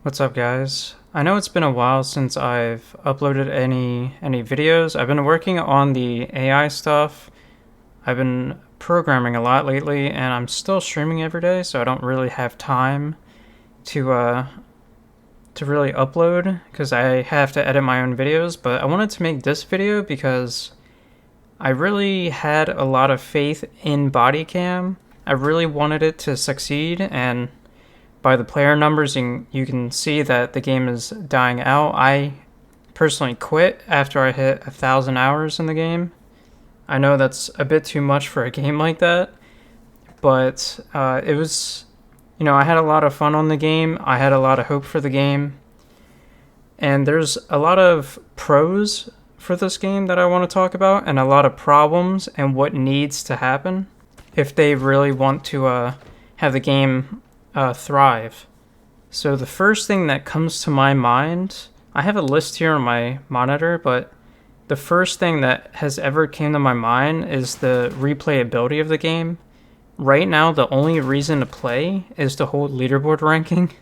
What's up, guys? I know it's been a while since I've uploaded any videos. I've been working on the AI stuff. I've been programming a lot lately, and I'm still streaming every day, so I don't really have time to to really upload because I have to edit my own videos. But I wanted to make this video because I really had a lot of faith in Bodycam. I really wanted it to succeed, and by the player numbers, you can see that the game is dying out. I personally quit after I hit 1,000 hours in the game. I know that's a bit too much for a game like that, but it was, I had a lot of fun on the game. I had a lot of hope for the game. And there's a lot of pros for this game that I want to talk about, and a lot of problems and what needs to happen if they really want to have the game thrive. So the first thing that comes to my mind, I have a list here on my monitor, but the first thing that has ever came to my mind is the replayability of the game. Right now, the only reason to play is to hold leaderboard ranking,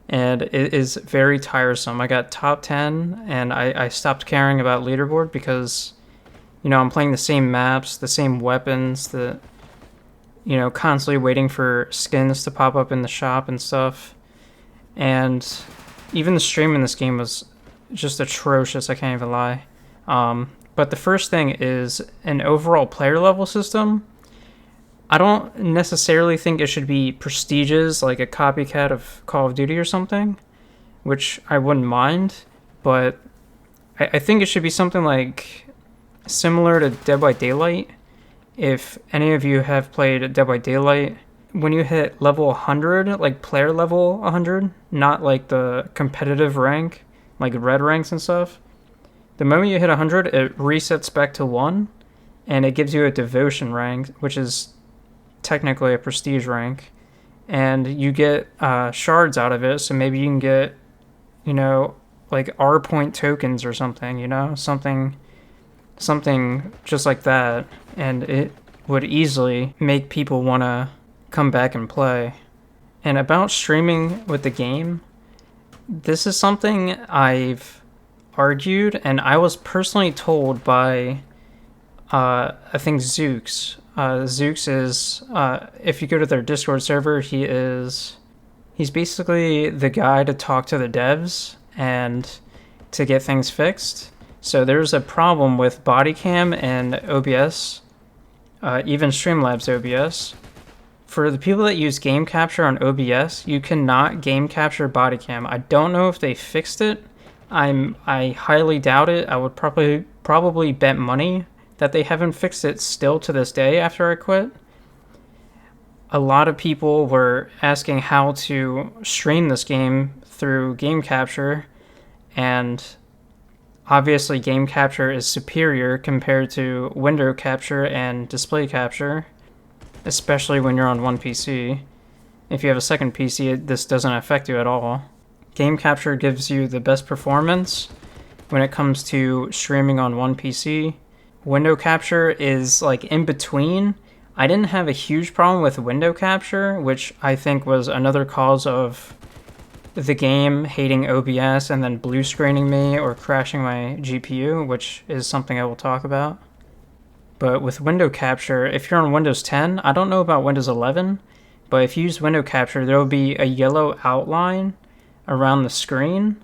and it is very tiresome. I got top 10, and I stopped caring about leaderboard because, I'm playing the same maps, the same weapons, constantly waiting for skins to pop up in the shop and stuff. And even the stream in this game was just atrocious, I can't even lie. But the first thing is an overall player level system. I don't necessarily think it should be prestigious like a copycat of Call of Duty or something, which I wouldn't mind, but I think it should be something like similar to Dead by Daylight. If any of you have played Dead by Daylight, when you hit level 100, like player level 100, not like the competitive rank, like red ranks and stuff, the moment you hit 100, it resets back to 1, and it gives you a devotion rank, which is technically a prestige rank, and you get shards out of it, so maybe you can get, like R point tokens or something, something just like that, and it would easily make people want to come back and play. And about streaming with the game, this is something I've argued, and I was personally told by I think Zooks. Zooks is, if you go to their Discord server, he's basically the guy to talk to the devs and to get things fixed. So there's a problem with Bodycam and OBS, even Streamlabs OBS. For the people that use game capture on OBS, you cannot game capture Bodycam. I don't know if they fixed it. I highly doubt it. I would probably bet money that they haven't fixed it still to this day after I quit. A lot of people were asking how to stream this game through game capture, and obviously game capture is superior compared to window capture and display capture, especially when you're on one PC. If you have a second PC, this doesn't affect you at all. Game capture gives you the best performance when it comes to streaming on one PC. Window capture is like in between. I didn't have a huge problem with window capture, which I think was another cause of the game hating OBS and then blue screening me or crashing my GPU, which is something I will talk about. But with window capture, if you're on Windows 10, I don't know about Windows 11, but if you use window capture, there will be a yellow outline around the screen.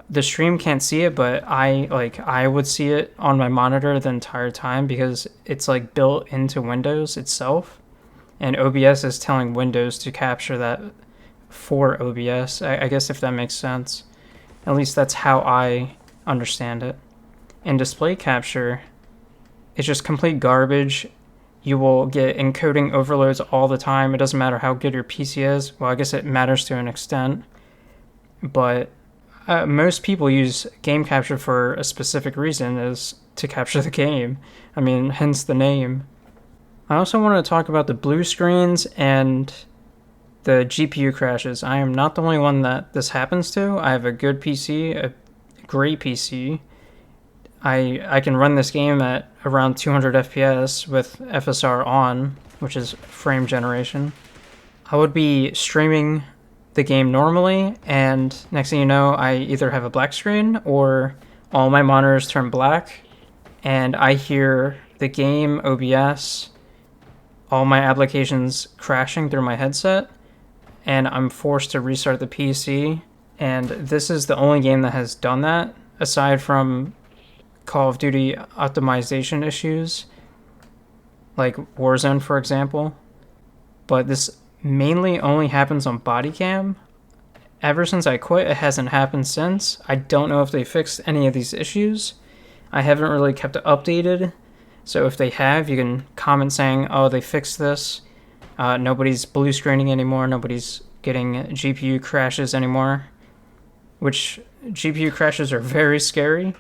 The stream can't see it, but I would see it on my monitor the entire time because it's like built into Windows itself, and OBS is telling Windows to capture that for OBS. I guess if that makes sense. At least that's how I understand it. And display capture, it's just complete garbage. You will get encoding overloads all the time. It doesn't matter how good your PC is. Well, I guess it matters to an extent, but most people use game capture for a specific reason, is to capture the game. I mean, hence the name. I also want to talk about the blue screens and the GPU crashes. I am not the only one that this happens to. I have a good PC, a great PC. I can run this game at around 200 FPS with FSR on, which is frame generation. I would be streaming the game normally, and next thing you know, I either have a black screen or all my monitors turn black, and I hear the game, OBS, all my applications crashing through my headset, and I'm forced to restart the PC. And this is the only game that has done that, aside from Call of Duty optimization issues, like Warzone, for example. But this mainly only happens on Bodycam. Ever since I quit, it hasn't happened since. I don't know if they fixed any of these issues. I haven't really kept it updated. So if they have, you can comment saying, oh, they fixed this. Nobody's blue screening anymore. Nobody's getting GPU crashes anymore. Which GPU crashes are very scary.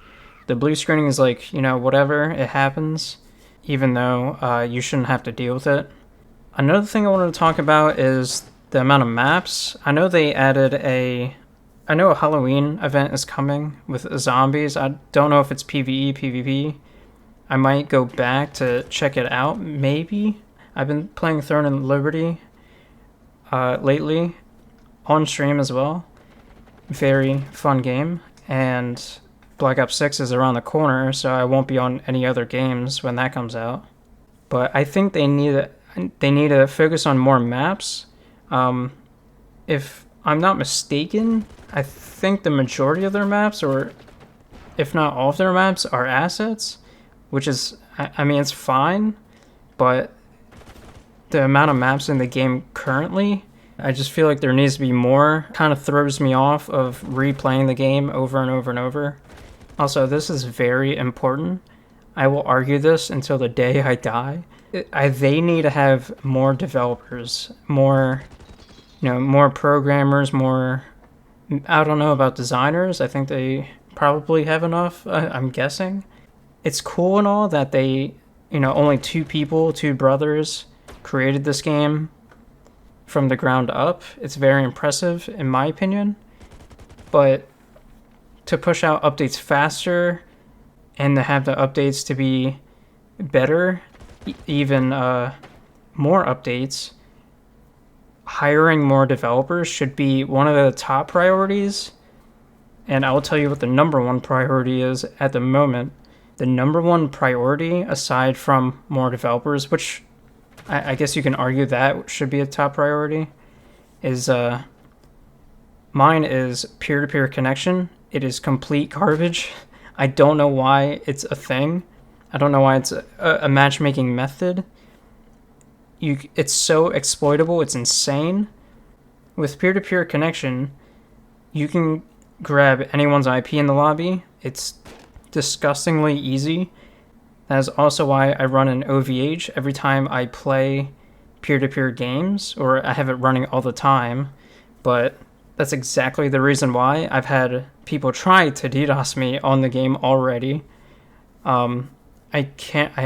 The blue screening is like, whatever, it happens. Even though you shouldn't have to deal with it. Another thing I wanted to talk about is the amount of maps. I know a Halloween event is coming with zombies. I don't know if it's PvE, PvP. I might go back to check it out, maybe. I've been playing Throne and Liberty lately, on stream as well. Very fun game, and Black Ops 6 is around the corner, so I won't be on any other games when that comes out. But I think they need to focus on more maps. If I'm not mistaken, I think the majority of their maps, or if not all of their maps, are assets, which is, it's fine, but the amount of maps in the game currently, I just feel like there needs to be more. Kind of throws me off of replaying the game over and over and over. Also, this is very important. I will argue this until the day I die. They need to have more developers, more programmers, more, I don't know about designers. I think they probably have enough, I'm guessing. It's cool and all that they, only two brothers created this game from the ground up. It's very impressive in my opinion. But to push out updates faster and to have the updates to be better, even more updates, hiring more developers should be one of the top priorities. And I will tell you what the number one priority is at the moment. The number one priority, aside from more developers, which I guess you can argue that should be a top priority, is mine is peer-to-peer connection. It is complete garbage. I don't know why it's a thing. I don't know why it's a matchmaking method. It's so exploitable, it's insane. With peer-to-peer connection, you can grab anyone's IP in the lobby. It's disgustingly easy. That is also why I run an OVH every time I play peer-to-peer games, or I have it running all the time, but that's exactly the reason why. I've had people try to DDoS me on the game already. I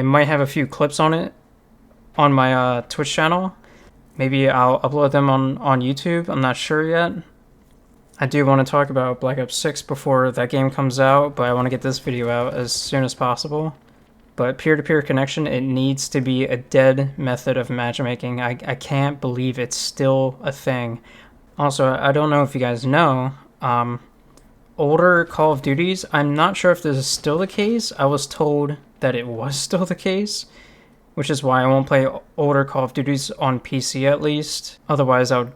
might have a few clips on it on my Twitch channel. Maybe I'll upload them on YouTube. I'm not sure yet. I do want to talk about Black Ops 6 before that game comes out, but I want to get this video out as soon as possible. But peer-to-peer connection, it needs to be a dead method of matchmaking. I can't believe it's still a thing. Also, I don't know if you guys know, older Call of Duties, I'm not sure if this is still the case. I was told that it was still the case, which is why I won't play older Call of Duties on PC at least. Otherwise, I would,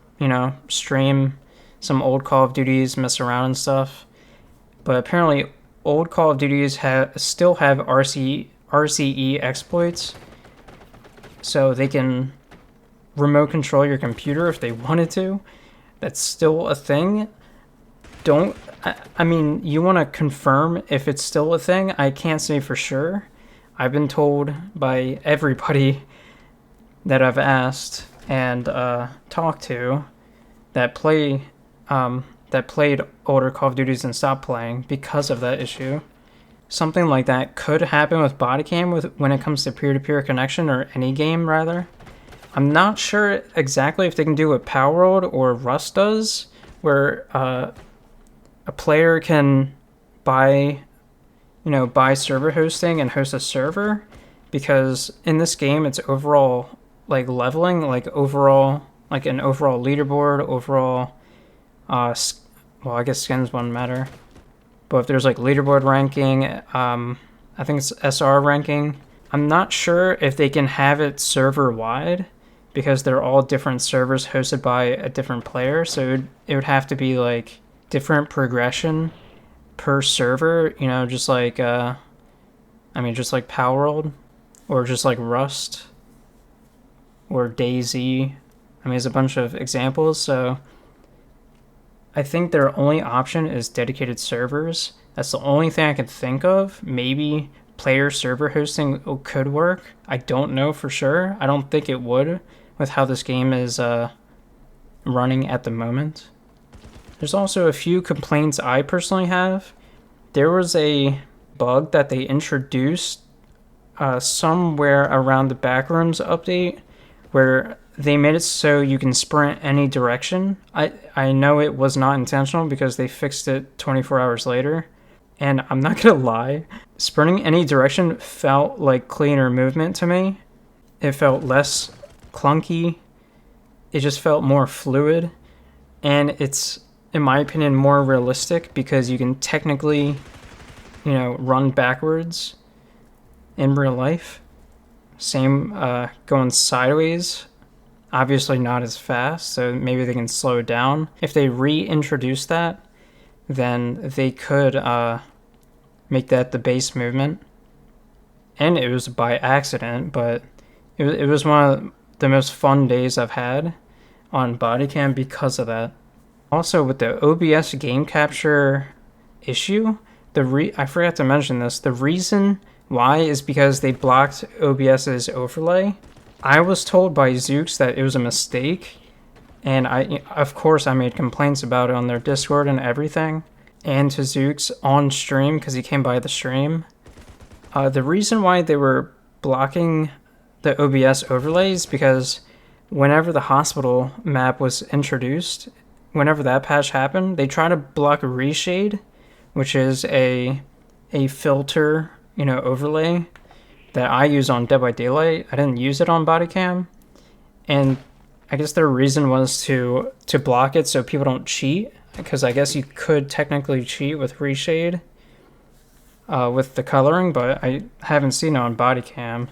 stream some old Call of Duties, mess around and stuff. But apparently, old Call of Duties still have RCE exploits, so they can remote control your computer if they wanted to. That's still a thing. You want to confirm if it's still a thing. I can't say for sure. I've been told by everybody that I've asked and talked to that played older Call of Duties and stopped playing because of that issue. Something like that could happen with Bodycam when it comes to peer-to-peer connection, or any game rather. I'm not sure exactly if they can do what Power World or Rust does, where a player can buy server hosting and host a server, because in this game it's overall leveling, an overall leaderboard, overall Well, I guess skins wouldn't matter. But if there's like leaderboard ranking, I think it's SR ranking. I'm not sure if they can have it server-wide because they're all different servers hosted by a different player. So it would have to be like different progression per server, you know, just like, just like Palworld or just like Rust or DayZ. I mean, there's a bunch of examples. So I think their only option is dedicated servers. That's the only thing I can think of. Maybe player server hosting could work. I don't know for sure. I don't think it would with how this game is running at the moment. There's also a few complaints I personally have. There was a bug that they introduced somewhere around the Backrooms update where they made it so you can sprint any direction. I know it was not intentional because they fixed it 24 hours later. And I'm not gonna lie, sprinting any direction felt like cleaner movement to me. It felt less clunky. It just felt more fluid. And it's, in my opinion, more realistic because you can technically, you know, run backwards in real life. Same going sideways. Obviously not as fast, so maybe they can slow it down. If they reintroduce that, then they could make that the base movement. And it was by accident, but it was one of the most fun days I've had on Bodycam because of that. Also, with the OBS game capture issue, I forgot to mention this. The reason why is because they blocked OBS's overlay. I was told by Zooks that it was a mistake, and of course I made complaints about it on their Discord and everything, and to Zooks on stream because he came by the stream. The reason why they were blocking the OBS overlays because whenever the hospital map was introduced, whenever that patch happened, they tried to block reshade, which is a filter, you know, overlay that I use on Dead by Daylight. I didn't use it on Bodycam, and I guess their reason was to block it so people don't cheat, because I guess you could technically cheat with reshade with the coloring, but I haven't seen it on Bodycam.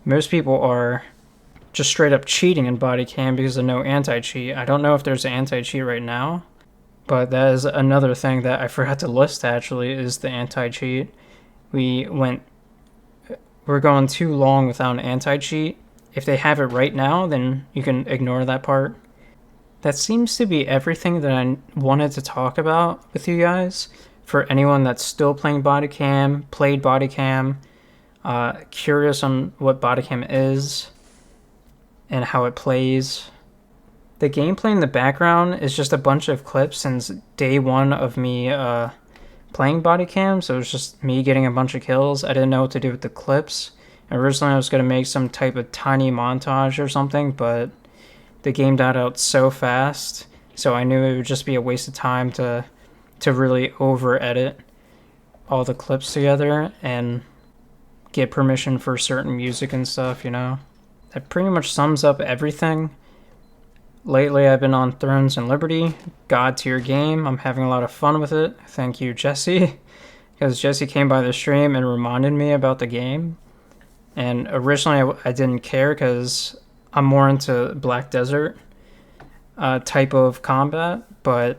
Most people are just straight up cheating in Bodycam because of no anti-cheat. I don't know if there's an anti-cheat right now, but that is another thing that I forgot to list actually, is the anti-cheat. We're going too long without an anti-cheat. If they have it right now, then you can ignore that part. That seems to be everything that I wanted to talk about with you guys. For anyone that's still playing Bodycam, played Bodycam, curious on what Bodycam is and how it plays. The gameplay in the background is just a bunch of clips since day one of me playing Bodycam, so it was just me getting a bunch of kills. I didn't know what to do with the clips. Originally I was going to make some type of tiny montage or something, but the game died out so fast, so I knew it would just be a waste of time to really over-edit all the clips together and get permission for certain music and stuff, you know. That pretty much sums up everything. Lately, I've been on Thrones and Liberty, God tier game. I'm having a lot of fun with it. Thank you, Jesse, because Jesse came by the stream and reminded me about the game. And originally, I didn't care because I'm more into Black Desert type of combat, but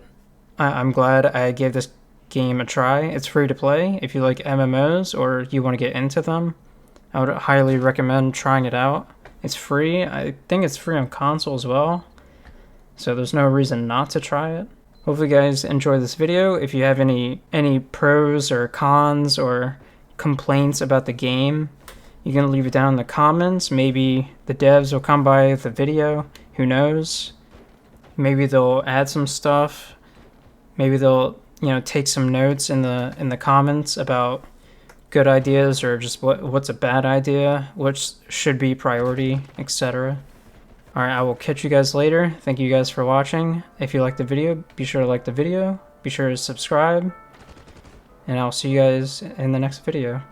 I'm glad I gave this game a try. It's free to play. If you like MMOs or you want to get into them, I would highly recommend trying it out. It's free. I think it's free on console as well, so there's no reason not to try it. Hopefully you guys enjoy this video. If you have any pros or cons or complaints about the game, you can leave it down in the comments. Maybe the devs will come by the video. Who knows? Maybe they'll add some stuff. Maybe they'll, you know, take some notes in the comments about good ideas or just what's a bad idea, which should be priority, etc. Alright, I will catch you guys later. Thank you guys for watching. If you liked the video, be sure to like the video. Be sure to subscribe. And I'll see you guys in the next video.